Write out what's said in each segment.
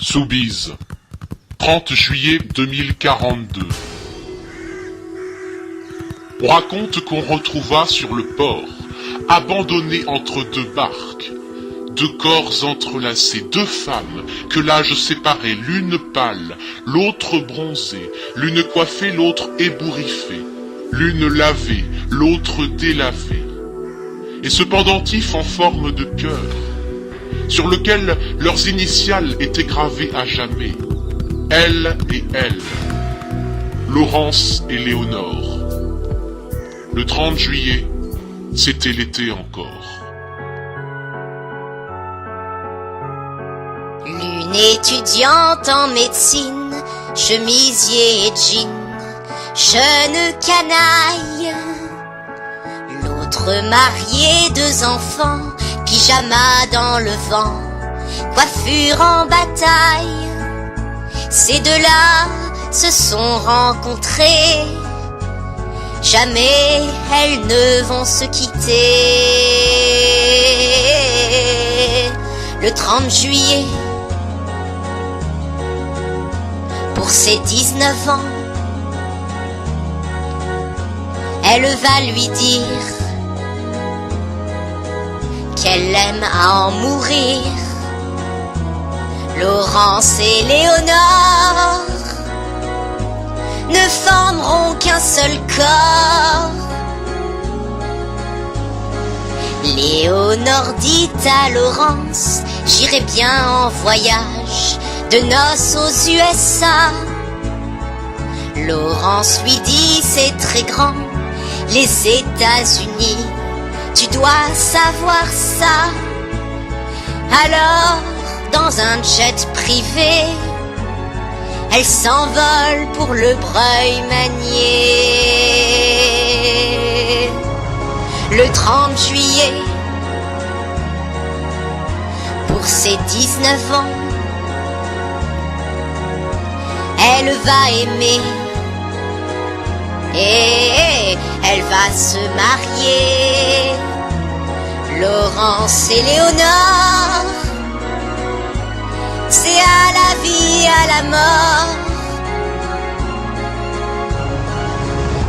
Soubise, 30 juillet 2042. On raconte qu'on retrouva sur le port, abandonnés entre deux barques, deux corps entrelacés, deux femmes que l'âge séparait, l'une pâle, l'autre bronzée, l'une coiffée, l'autre ébouriffée, l'une lavée, l'autre délavée, et ce pendentif en forme de cœur, sur lequel leurs initiales étaient gravées à jamais, elle et elle, Laurence et Léonore. Le 30 juillet, c'était l'été encore. L'une étudiante en médecine, chemisier et jean, jeune canaille. L'autre mariée, deux enfants, pyjama dans le vent, coiffure en bataille. Ces deux-là se sont rencontrés, jamais elles ne vont se quitter. Le 30 juillet, pour ses 19 ans, elle va lui dire qu'elle aime à en mourir. Laurence et Léonore ne formeront qu'un seul corps. Léonore dit à Laurence: j'irai bien en voyage de noces aux USA. Laurence lui dit: c'est très grand, les États-Unis, tu dois savoir ça. Alors, dans un jet privé, elle s'envole pour le Breuil-Manier. Le 30 juillet, pour ses 19 ans, elle va aimer et elle va se marier. Laurence et Léonore, c'est à la vie, à la mort.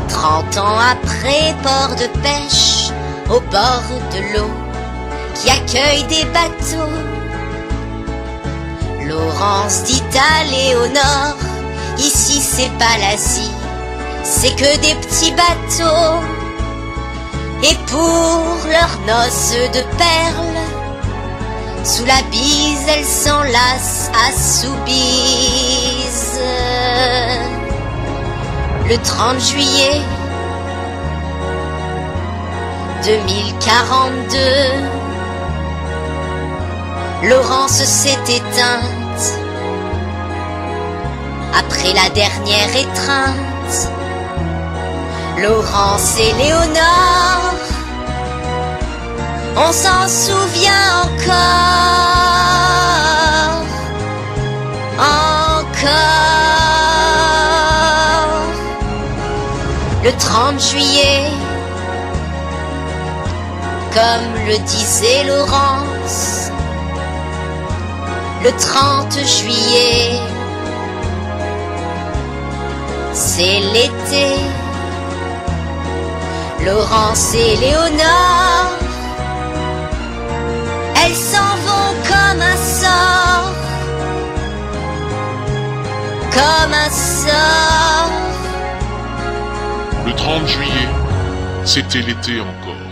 30 ans après, port de pêche, au bord de l'eau, qui accueille des bateaux. Laurence dit à Léonore: ici c'est pas l'Asie, c'est que des petits bateaux. Et pour leurs noces de perles, sous la bise, elles s'enlacent à Soubise. Le 30 juillet 2042, Laurence s'est éteinte après la dernière étreinte. Laurence et Léonore, on s'en souvient encore, encore. Le 30 juillet, comme le disait Laurence, le 30 juillet, c'est l'été. Laurence et Léonore, elles s'en vont comme un sort, comme un sort. Le 30 juillet, c'était l'été encore.